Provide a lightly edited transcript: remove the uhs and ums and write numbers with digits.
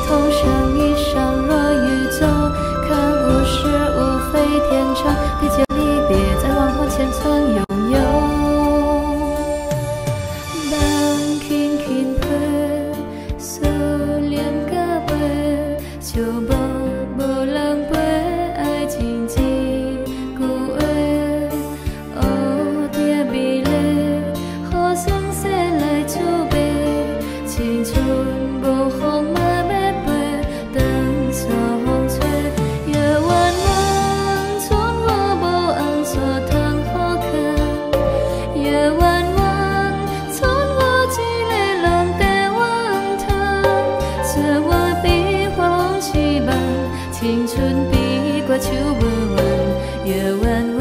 同上一上若宇宙，看无时无非天长地久，离别在黄昏前曾拥有。梦轻轻飞，思念甲飞，就无人陪，爱情一句话，黑着美丽，互相说来储备，青春无风嘛要飞，当作风吹。夜晚晚，剩我无红线通好看。夜晚晚，剩我一个人在怨叹。岁月比风痴梦，青春比歌手无完。夜晚。